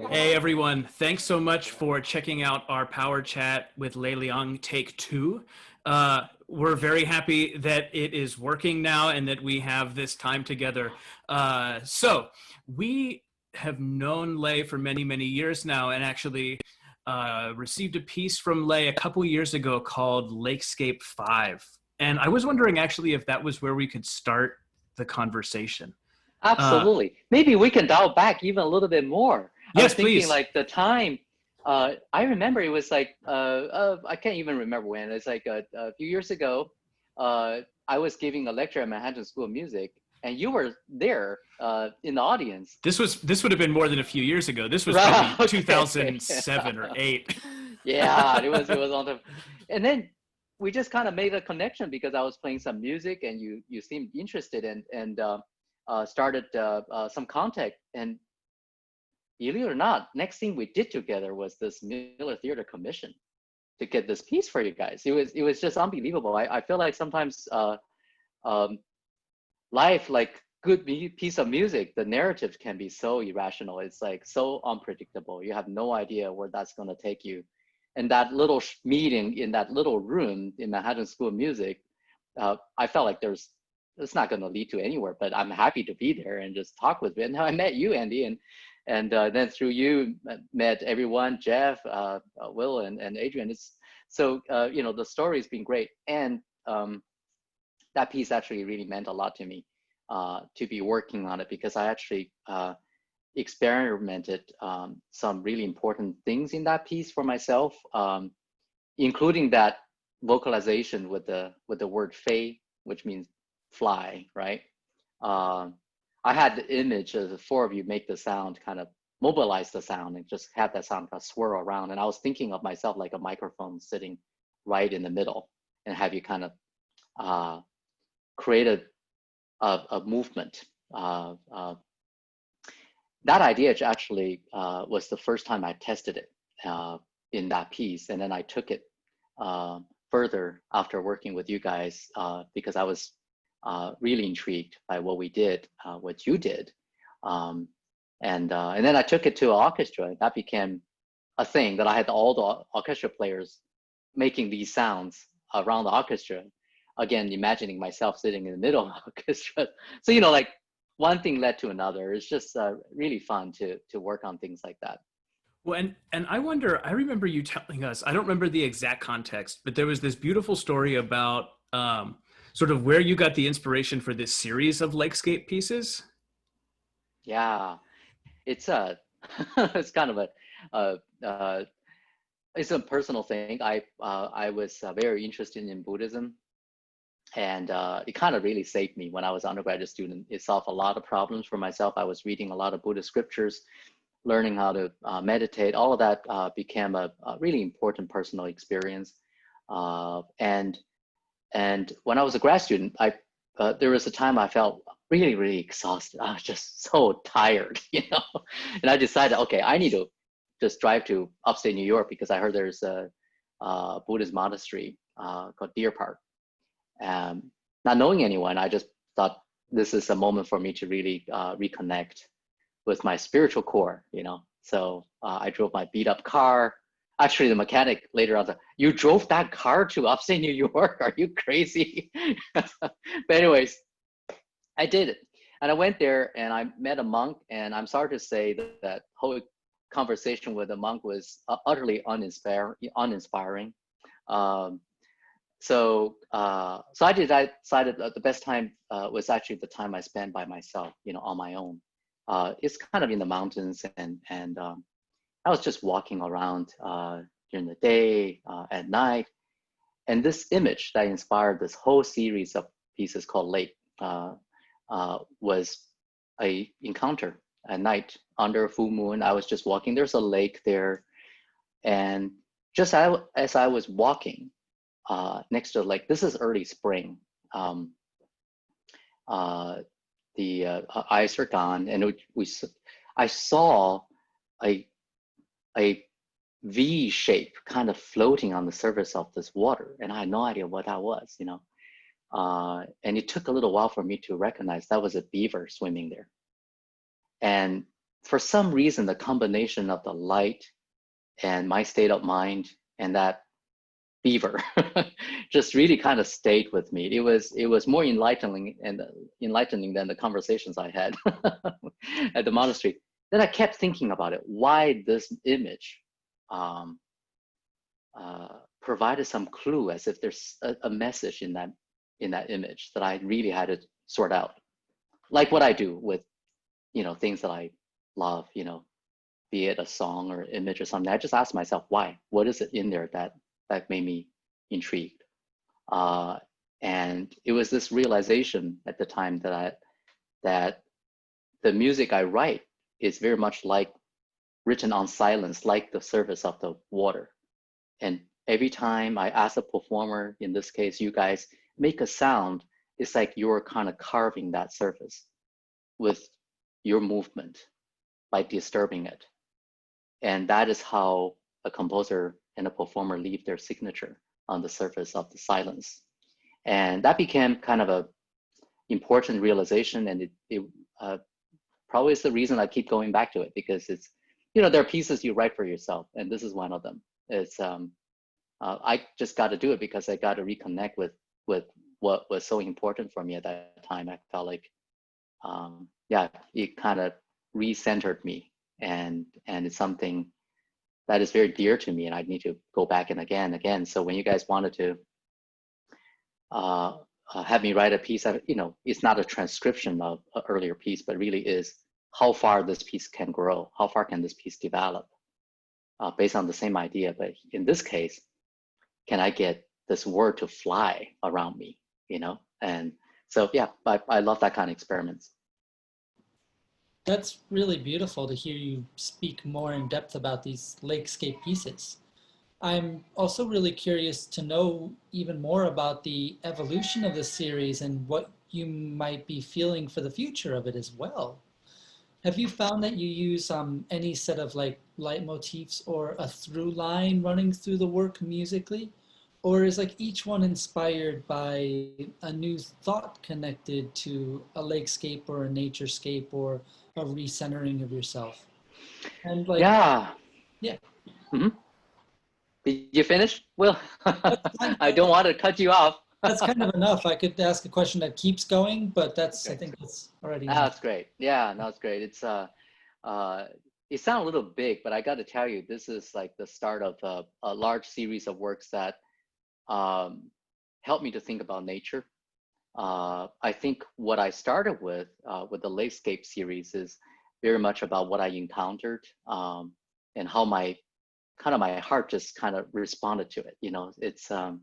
Hey everyone, thanks so much for checking out our Power Chat with Lei Liang Take 2. We're very happy that it is working now and that we have this time together. So we have known Lei for many, many years now, and actually received a piece from Lei a couple years ago called Lakescape 5. And I was wondering actually if that was where we could start the conversation. Absolutely. Maybe we can dial back even a little bit more. I was Yes, thinking please. like the time, I remember it was like, I can't even remember when. It's like a few years ago, I was giving a lecture at Manhattan School of Music, and you were there in the audience. This would have been more than a few years ago. This was Right. probably Okay. 2007 or 8. Yeah, it was on the, and then we just kind of made a connection because I was playing some music and you seemed interested and started some contact. And believe it or not, next thing we did together was this Miller Theater Commission to get this piece for you guys. It was just unbelievable. I feel like sometimes um, life, like good piece of music, the narrative can be so irrational. It's like so unpredictable. You have no idea where that's going to take you. And that little meeting in that little room in Manhattan School of Music, I felt like it's not going to lead to anywhere, but I'm happy to be there and just talk with you. And I met you, Andy, and then through you met everyone, Jeff, Will, and Adrian. It's so the story's been great, and that piece actually really meant a lot to me to be working on it, because I actually experimented some really important things in that piece for myself, including that vocalization with the word "fei," which means fly, right? I had the image of the four of you make the sound, kind of mobilize the sound and just have that sound kind of swirl around. And I was thinking of myself like a microphone sitting right in the middle, and have you kind of create a movement. That idea actually was the first time I tested it in that piece. And then I took it further after working with you guys because I was really intrigued by what we did, what you did. And then I took it to an orchestra. That became a thing that I had all the orchestra players making these sounds around the orchestra. Again, imagining myself sitting in the middle of the orchestra. So, like one thing led to another. It's just really fun to work on things like that. Well, and I wonder, I remember you telling us, I don't remember the exact context, but there was this beautiful story about sort of where you got the inspiration for this series of Lakescape pieces. Yeah, it's a it's kind of it's a personal thing. I was very interested in Buddhism, and it kind of really saved me when I was an undergraduate student. It solved a lot of problems for myself. I was reading a lot of Buddhist scriptures, learning how to meditate. All of that became a really important personal experience. And when I was a grad student, there was a time I felt really, really exhausted. I was just so tired, And I decided, okay, I need to just drive to upstate New York, because I heard there's a Buddhist monastery called Deer Park. Not knowing anyone, I just thought this is a moment for me to really reconnect with my spiritual core, So I drove my beat up car. Actually, the mechanic later on said, "You drove that car to upstate New York? Are you crazy?" But anyways, I did it. And I went there and I met a monk, and I'm sorry to say that whole conversation with the monk was utterly uninspiring. So I decided that the best time was actually the time I spent by myself, on my own. It's kind of in the mountains, and I was just walking around during the day, at night, and this image that inspired this whole series of pieces called Lake was a encounter at night under a full moon. I was just walking. There's a lake there, and just as I was walking next to the lake, this is early spring. The ice are gone, and I saw a V shape kind of floating on the surface of this water. And I had no idea what that was, you know. And it took a little while for me to recognize that was a beaver swimming there. And for some reason, the combination of the light and my state of mind and that beaver just really kind of stayed with me. It was more enlightening than the conversations I had at the monastery. Then I kept thinking about it. Why this image provided some clue, as if there's a message in that image that I really had to sort out, like what I do with, you know, things that I love, you know, be it a song or image or something. I just ask myself, why? What is it in there that made me intrigued? And it was this realization at the time that the music I write is very much like written on silence, like the surface of the water. And every time I ask a performer, in this case, you guys, make a sound, it's like you're kind of carving that surface with your movement by disturbing it. And that is how a composer and a performer leave their signature on the surface of the silence. And that became kind of a important realization, and it probably is the reason I keep going back to it, because it's, you know, there are pieces you write for yourself, and this is one of them. It's I just got to do it because I got to reconnect with what was so important for me at that time. I felt like, yeah, it kind of recentered me, and it's something that is very dear to me, and I need to go back and again. So when you guys wanted to have me write a piece, you know, it's not a transcription of an earlier piece, but really is how far this piece can grow, how far can this piece develop based on the same idea. But in this case, can I get this word to fly around me, you know? And so, yeah, I love that kind of experiments. That's really beautiful to hear you speak more in depth about these lakescape pieces. I'm also really curious to know even more about the evolution of the series and what you might be feeling for the future of it as well. Have you found that you use any set of like leitmotifs or a through line running through the work musically? Or is like each one inspired by a new thought connected to a lakescape or a naturescape or a recentering of yourself? And like, Yeah. yeah. Mm-hmm. Did you finish? Well, I That's, don't want to cut you off. that's kind of enough. I could ask a question that keeps going, but that's, I Okay. think that's already enough. That's great. Yeah, that's great. It's it sounds a little big, but I got to tell you, this is like the start of a large series of works that helped me to think about nature. I think what I started with the Lakescape series is very much about what I encountered and how my heart just kind of responded to it. You know, it's and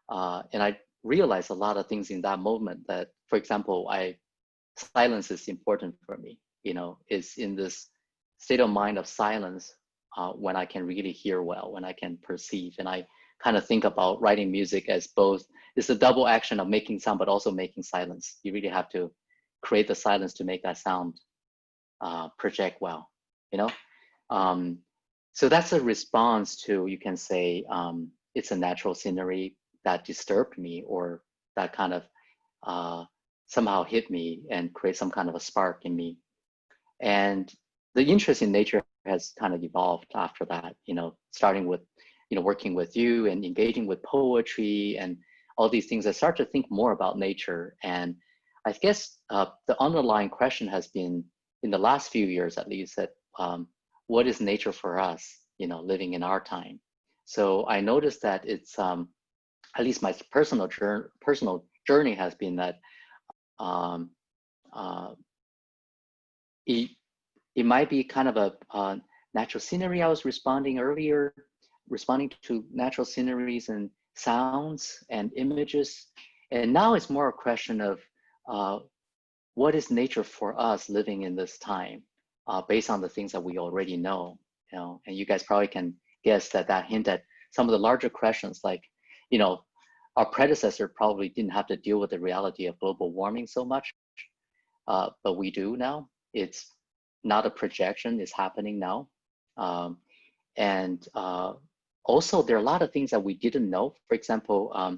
I realized a lot of things in that moment that, for example, silence is important for me. You know, it's in this state of mind of silence when I can really hear well, when I can perceive, and I kind of think about writing music as both. It's a double action of making sound, but also making silence. You really have to create the silence to make that sound project well. You know, so that's a response to, you can say, it's a natural scenery that disturbed me, or that kind of somehow hit me and create some kind of a spark in me. And the interest in nature has kind of evolved after that, you know, starting with, you know, working with you and engaging with poetry and all these things. I start to think more about nature. And I guess the underlying question has been, in the last few years at least, that what is nature for us, you know, living in our time? So I noticed that it's, at least my personal journey has been that it might be kind of a natural scenery. I was responding to natural sceneries and sounds and images. And now it's more a question of what is nature for us living in this time, based on the things that we already know. You know, and you guys probably can guess that hint at some of the larger questions, like, you know, our predecessor probably didn't have to deal with the reality of global warming so much, but we do now. It's not a projection, it's happening now. And also, there are a lot of things that we didn't know. For example,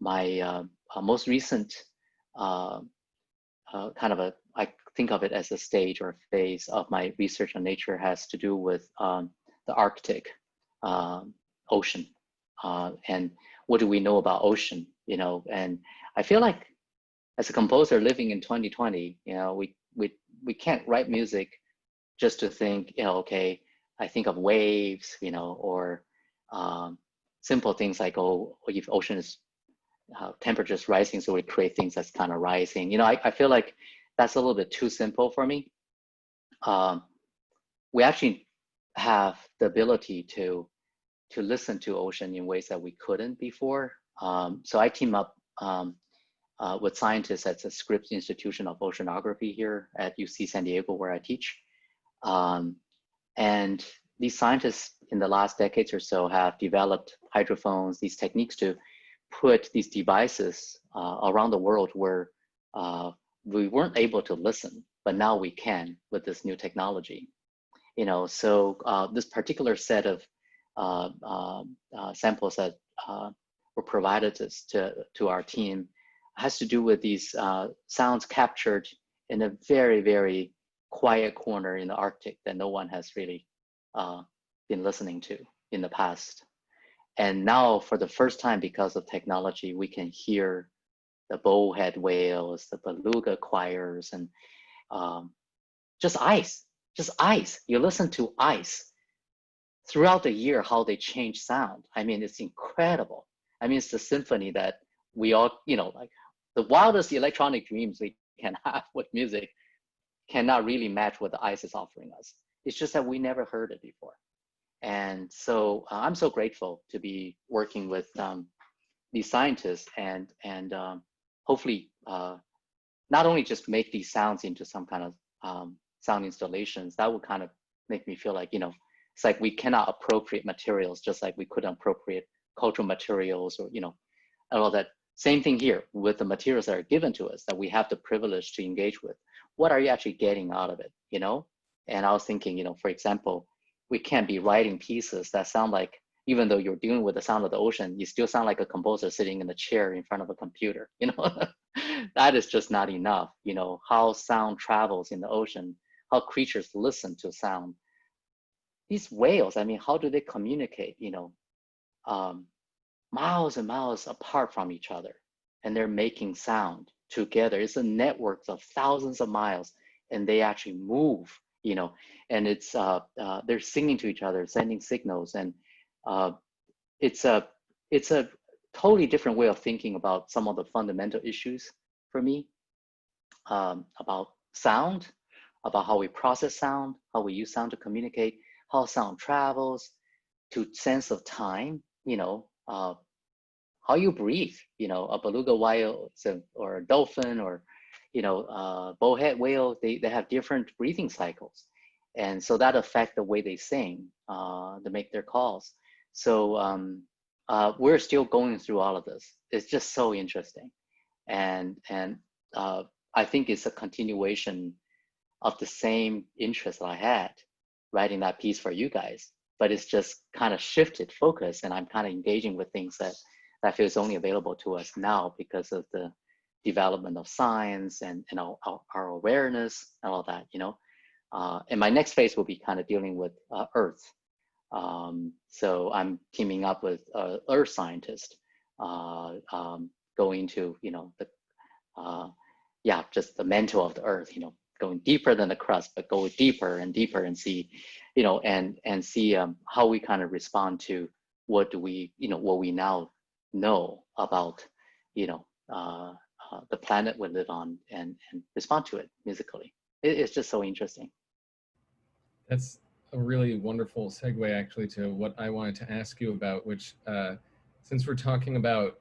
my most recent I think of it as a stage or a phase of my research on nature has to do with the Arctic ocean. And what do we know about ocean, you know? And I feel like as a composer living in 2020, you know, we can't write music just to think, you know, okay, I think of waves, you know, or simple things like, oh, if ocean is temperatures rising, so we create things that's kind of rising. You know, I feel like that's a little bit too simple for me. We actually have the ability to listen to ocean in ways that we couldn't before. So I team up with scientists at the Scripps Institution of Oceanography here at UC San Diego, where I teach. And these scientists in the last decades or so have developed hydrophones, these techniques to put these devices around the world where we weren't able to listen, but now we can with this new technology. You know, so this particular set of samples that were provided to our team has to do with these sounds captured in a very, very quiet corner in the Arctic that no one has really been listening to in the past. And now for the first time, because of technology, we can hear the bowhead whales, the beluga choirs, and just ice. You listen to ice throughout the year, how they change sound. I mean, it's incredible. I mean, it's the symphony that we all, you know, like the wildest electronic dreams we can have with music cannot really match what the ice is offering us. It's just that we never heard it before. And so I'm so grateful to be working with these scientists and hopefully not only just make these sounds into some kind of sound installations. That would kind of make me feel like, you know, it's like we cannot appropriate materials just like we couldn't appropriate cultural materials or, you know, all that. Same thing here with the materials that are given to us that we have the privilege to engage with. What are you actually getting out of it, you know? And I was thinking, you know, for example, we can't be writing pieces that sound like, even though you're dealing with the sound of the ocean, you still sound like a composer sitting in a chair in front of a computer, you know? That is just not enough, you know, how sound travels in the ocean, how creatures listen to sound. These whales, I mean, how do they communicate, you know, miles and miles apart from each other, and they're making sound together. It's a network of thousands of miles, and they actually move, you know, and it's they're singing to each other, sending signals, and it's a totally different way of thinking about some of the fundamental issues for me, about sound, about how we process sound, how we use sound to communicate, how sound travels, to sense of time, you know, how you breathe, you know, a beluga whale or a dolphin or, you know, bowhead whale, they have different breathing cycles. And so that affects the way they sing, to make their calls. So we're still going through all of this. It's just so interesting. And I think it's a continuation of the same interest that I had writing that piece for you guys, but it's just kind of shifted focus, and I'm kind of engaging with things that I feel is only available to us now because of the development of science and our awareness and all that, you know. And my next phase will be kind of dealing with Earth. So I'm teaming up with Earth scientists, going to, you know, the just the mantle of the Earth, you know, going deeper than the crust, but go deeper and deeper and see, you know, and see how we kind of respond to what we now know about, you know, the planet we live on, and respond to it musically. It's just so interesting. That's a really wonderful segue actually to what I wanted to ask you about, which since we're talking about,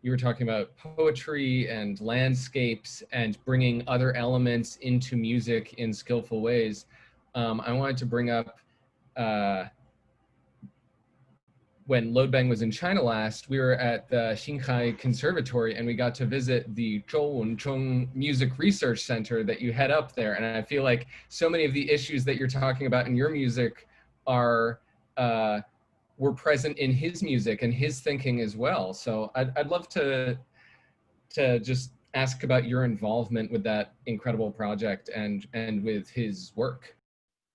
you were talking about poetry and landscapes and bringing other elements into music in skillful ways. I wanted to bring up when Loadbang was in China last, we were at the Xinghai Conservatory and we got to visit the Zhou Wencheng Music Research Center that you head up there. And I feel like so many of the issues that you're talking about in your music are were present in his music and his thinking as well. So I'd love to just ask about your involvement with that incredible project and with his work.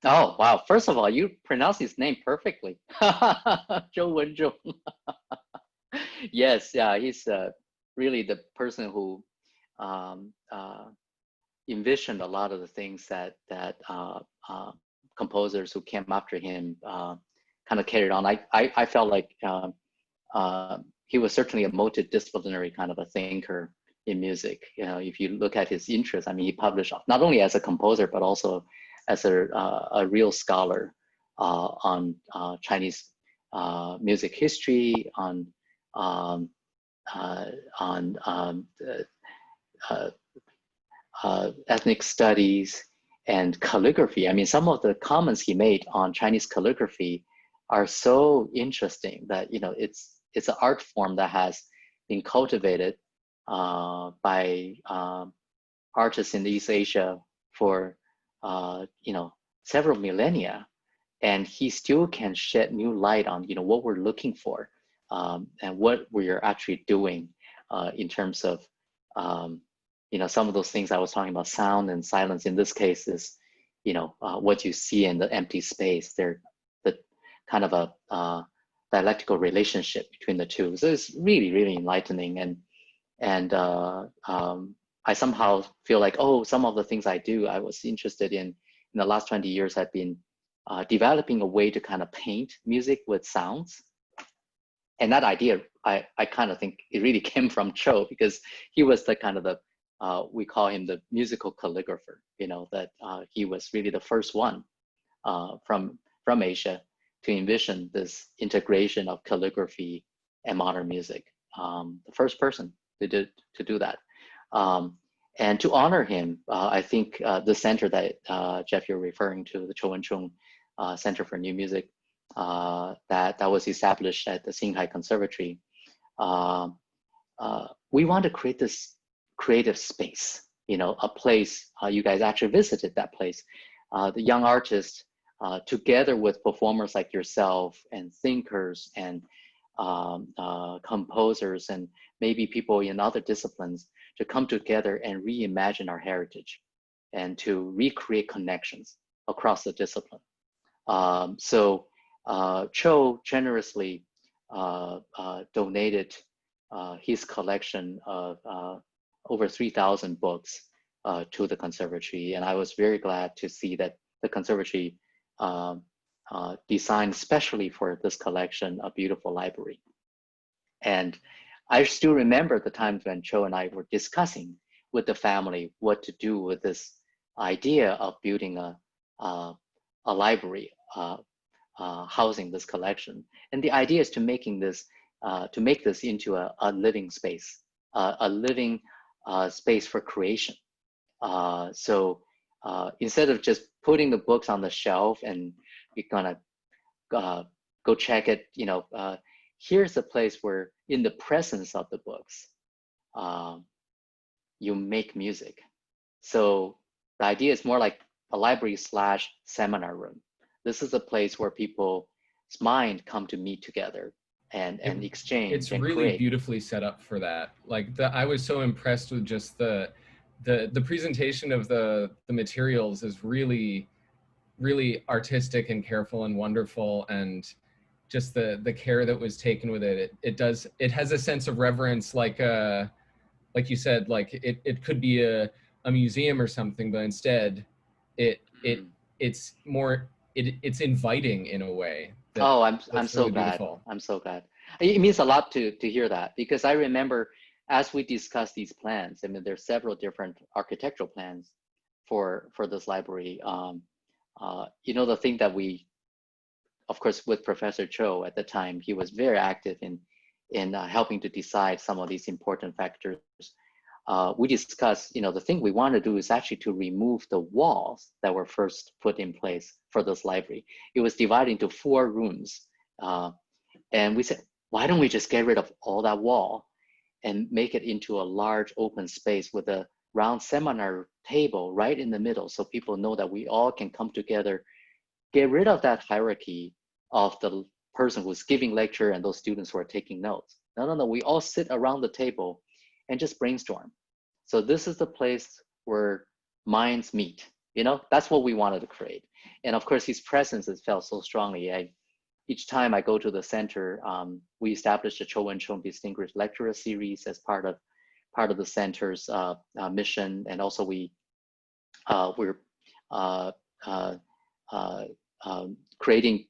Oh, wow. First of all, you pronounce his name perfectly. Zhou Wenzhong. Yes, yeah, he's really the person who um, envisioned a lot of the things that composers who came after him kind of carried on. I felt like he was certainly a multidisciplinary kind of a thinker in music. You know, if you look at his interests, I mean, he published not only as a composer but also as a real scholar on Chinese music history, on um, ethnic studies and calligraphy. I mean, some of the comments he made on Chinese calligraphy are so interesting that, you know, it's an art form that has been cultivated by artists in East Asia for you know, several millennia, and he still can shed new light on, you know, what we're looking for and what we're actually doing in terms of you know, some of those things I was talking about, sound and silence in this case is, you know, what you see in the empty space. They're the kind of a dialectical relationship between the two. So it's really, really enlightening. And I somehow feel like, oh, some of the things I do, I was interested in the last 20 years, I've been developing a way to kind of paint music with sounds. And that idea, I kind of think it really came from Cho, because he was the kind of the, we call him the musical calligrapher, you know, that he was really the first one from Asia to envision this integration of calligraphy and modern music. The first person to do that. And to honor him, I think the center that Jeff, you're referring to, the Zhou Wenzhong Center for New Music, that was established at the Xinghai Conservatory. We want to create this creative space, you know, a place, you guys actually visited that place. The young artists, together with performers like yourself and thinkers and composers and maybe people in other disciplines, to come together and reimagine our heritage and to recreate connections across the discipline. So Cho generously donated his collection of over 3,000 books to the conservatory. And I was very glad to see that the conservatory designed specially for this collection a beautiful library. And I still remember the times when Cho and I were discussing with the family what to do with this idea of building a library housing this collection. And the idea is to make this into a living space, a living space for creation. So instead of just putting the books on the shelf and you're gonna go check it, you know, here's a place where in the presence of the books, you make music. So the idea is more like a library / seminar room. This is a place where people's mind come to meet together and exchange. It's and really create. beautifully set up for that. Like I was so impressed with just the presentation of the materials is really, really artistic and careful and wonderful, and just the care that was taken with it. It has a sense of reverence, like you said, like it could be a museum or something, but instead it's more it's inviting in a way. Oh, I'm so really glad. beautiful. I'm so glad. It means a lot to hear that, because I remember as we discussed these plans, I mean, there's several different architectural plans for this library. You know, the thing that we, of course, with Professor Cho at the time, he was very active in helping to decide some of these important factors. We discussed, you know, the thing we want to do is actually to remove the walls that were first put in place for this library. It was divided into 4 rooms. And we said, why don't we just get rid of all that wall and make it into a large open space with a round seminar table right in the middle, so people know that we all can come together get rid of that hierarchy of the person who's giving lecture and those students who are taking notes. No, we all sit around the table and just brainstorm. So this is the place where minds meet, you know, that's what we wanted to create. And of course, his presence has felt so strongly. Each time I go to the center, we established the Cho Wen-chung Distinguished Lecturer Series as part of the center's mission. And also we're creating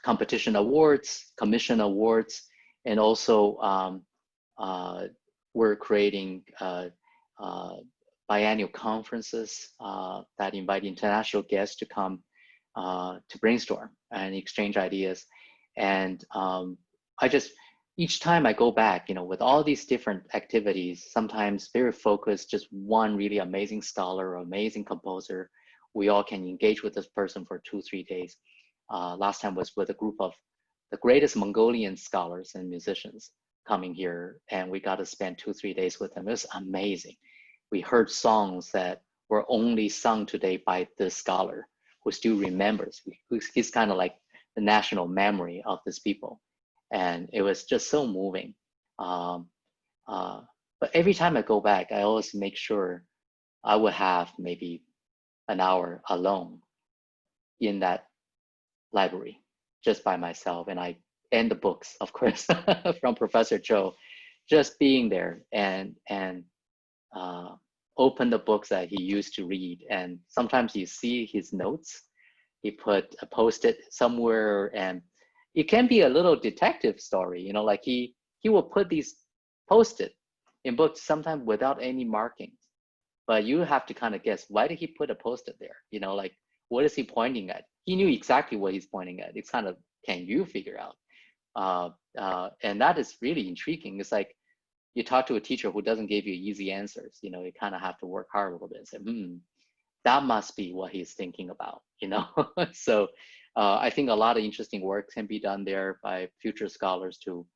competition awards, commission awards, and also we're creating biannual conferences that invite international guests to come to brainstorm and exchange ideas. And each time I go back, you know, with all these different activities, sometimes very focused, just one really amazing scholar or amazing composer, we all can engage with this person for 2-3 days. Last time was with a group of the greatest Mongolian scholars and musicians coming here, and we got to spend 2-3 days with them. It was amazing. We heard songs that were only sung today by this scholar who still remembers. He's kind of like the national memory of these people. And it was just so moving. But every time I go back, I always make sure I would have maybe an hour alone in that library, just by myself. And the books, of course, from Professor Cho, just being there and open the books that he used to read. And sometimes you see his notes. He put a post-it somewhere, and it can be a little detective story, you know, like he will put these post-it in books sometimes without any markings, but you have to kind of guess, why did he put a post-it there? You know, like, what is he pointing at? He knew exactly what he's pointing at. It's kind of, can you figure out? And that is really intriguing. It's like you talk to a teacher who doesn't give you easy answers. You know, you kind of have to work hard a little bit and say, that must be what he's thinking about, you know? So I think a lot of interesting work can be done there by future scholars to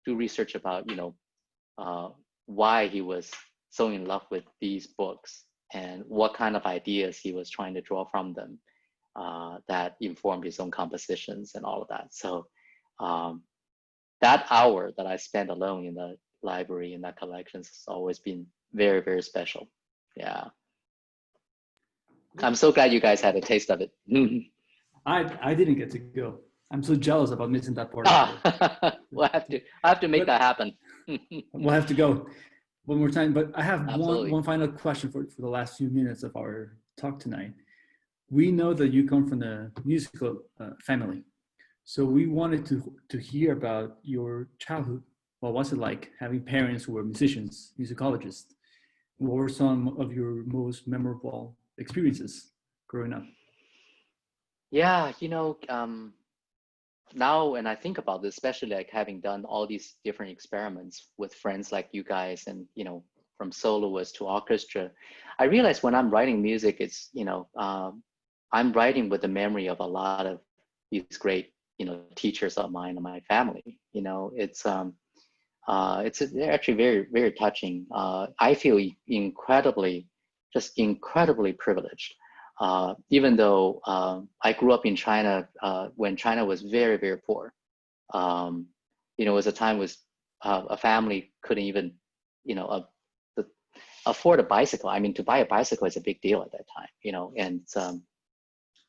do research about, you know, why he was so in love with these books and what kind of ideas he was trying to draw from them that informed his own compositions and all of that. So that hour that I spent alone in the library in that collection has always been very, very special. Yeah. I'm so glad you guys had a taste of it. I didn't get to go. I'm so jealous about missing that part. I have to make that happen. We'll have to go one more time. But I have one final question for the last few minutes of our talk tonight. We know that you come from a musical family, so we wanted to hear about your childhood. What was it like having parents who were musicians, musicologists? What were some of your most memorable experiences growing up? Yeah, you know, now when I think about this, especially like having done all these different experiments with friends like you guys, and you know, from soloist to orchestra, I realize when I'm writing music, it's, you know, I'm writing with the memory of a lot of these great, you know, teachers of mine and my family. You know, it's actually very, very touching. I feel incredibly privileged. Even though I grew up in China when China was very, very poor. You know, it was a time was a family couldn't even, you know, afford a bicycle. I mean, to buy a bicycle is a big deal at that time, you know,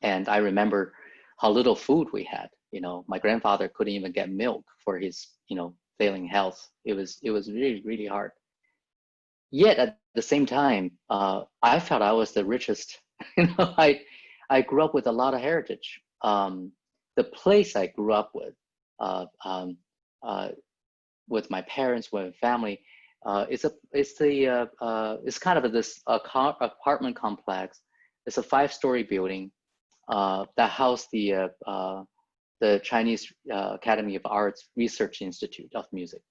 and I remember how little food we had. You know, my grandfather couldn't even get milk for his, you know, failing health. It was really, really hard. Yet at the same time, I felt I was the richest. You know, I grew up with a lot of heritage. The place I grew up with my parents, with family, it's kind of this apartment complex. It's a 5-story building that housed the Chinese Academy of Arts Research Institute of Music.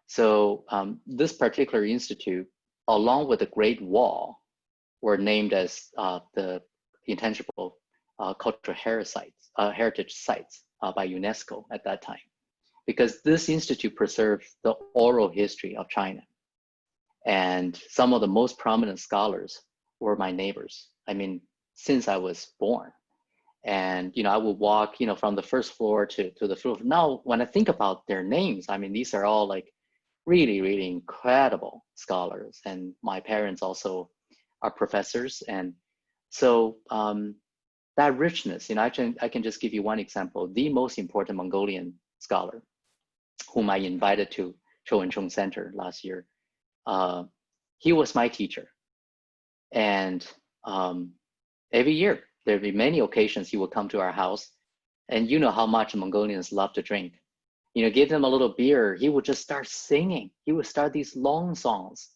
So this particular institute, along with the Great Wall, were named as the intangible cultural heritage sites by UNESCO at that time, because this institute preserves the oral history of China. And some of the most prominent scholars were my neighbors. I mean, since I was born. And, I would walk, from the first floor to the floor. Now, when I think about their names, I mean, these are all like really, really incredible scholars. And my parents also are professors. And so that richness, I can just give you one example. The most important Mongolian scholar whom I invited to Chou and Chung Center last year, he was my teacher. And every year, there'd be many occasions he would come to our house, and you know how much Mongolians love to drink. Give them a little beer, he would just start singing. He would start these long songs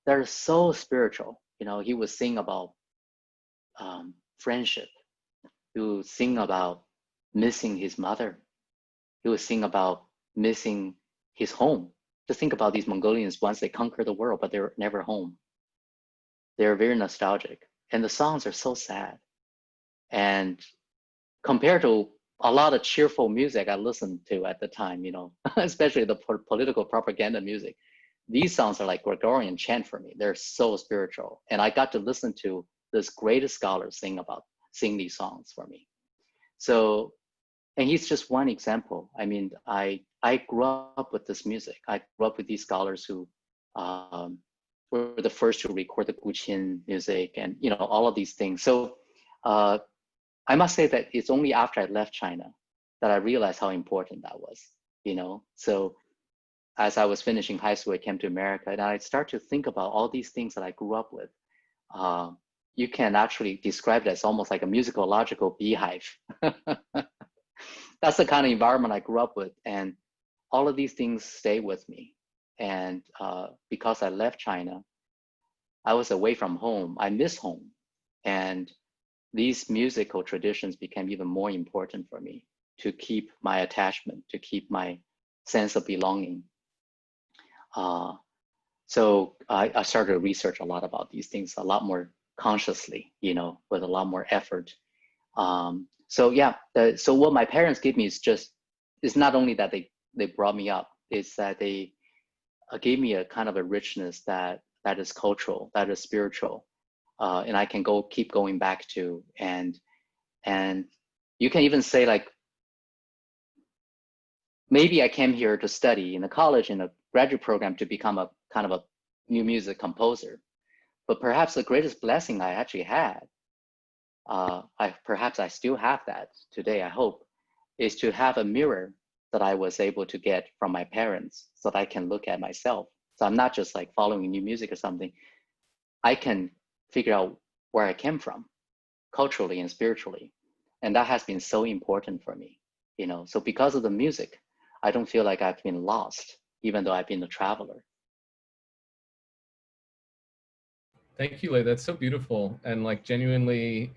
that are so spiritual. He would sing about friendship. He would sing about missing his mother. He would sing about missing his home. Just think about these Mongolians once they conquer the world, but they're never home. They're very nostalgic, and the songs are so sad. And compared to a lot of cheerful music I listened to at the time, especially the political propaganda music, these songs are like Gregorian chant for me. They're so spiritual. And I got to listen to this greatest scholar sing these songs for me. So, and he's just one example. I mean, I grew up with this music. I grew up with these scholars who were the first to record the Guqin music and, all of these things. So I must say that it's only after I left China that I realized how important that was, So as I was finishing high school, I came to America, and I start to think about all these things that I grew up with. You can actually describe it as almost like a musicological beehive. That's the kind of environment I grew up with, and all of these things stay with me. And because I left China, I was away from home. I miss home, and these musical traditions became even more important for me to keep my attachment, to keep my sense of belonging. So I started to research a lot about these things, a lot more consciously, with a lot more effort. So yeah, so what my parents gave me is not only that they brought me up, it's that they gave me a kind of a richness that is cultural, that is spiritual. And I can keep going back to, and you can even say, like, maybe I came here to study in a college, in a graduate program, to become a kind of a new music composer. But perhaps the greatest blessing I actually had, perhaps I still have that today, I hope, is to have a mirror that I was able to get from my parents so that I can look at myself. So I'm not just like following new music or something. I can figure out where I came from culturally and spiritually. And that has been so important for me, So because of the music, I don't feel like I've been lost, even though I've been a traveler. Thank you, Lei. That's so beautiful. And like genuinely,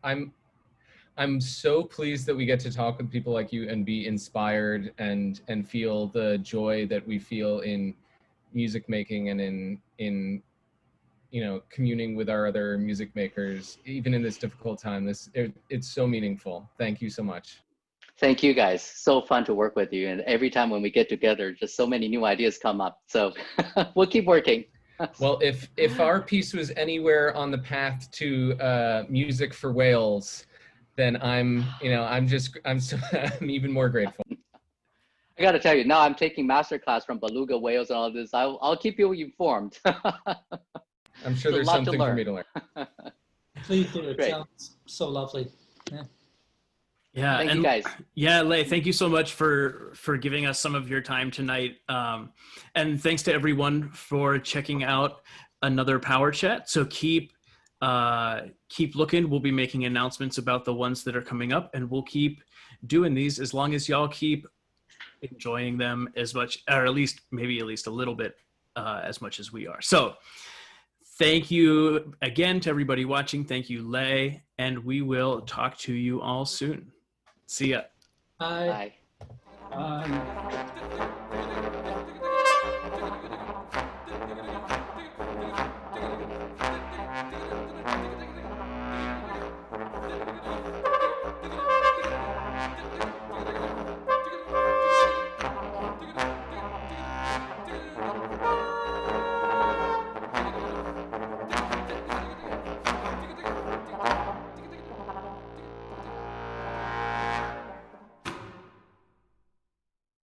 I'm so pleased that we get to talk with people like you and be inspired and feel the joy that we feel in music making and in communing with our other music makers, even in this difficult time. It's so meaningful. Thank you so much. Thank you, guys. So fun to work with you. And every time when we get together, just so many new ideas come up. So we'll keep working. Well, if our piece was anywhere on the path to music for whales, then I'm even more grateful. I got to tell you, now I'm taking masterclass from beluga whales and all this. I'll keep you informed. I'm sure there's something for me to learn. Please do. It sounds so lovely. Yeah. Yeah, thank you, guys. Yeah, Lei, thank you so much for giving us some of your time tonight. And thanks to everyone for checking out another Power Chat. So keep looking. We'll be making announcements about the ones that are coming up, and we'll keep doing these as long as y'all keep enjoying them as much, or at least a little bit as much as we are. So thank you again to everybody watching. Thank you, Lei, and we will talk to you all soon. See ya. Bye. Bye. Bye.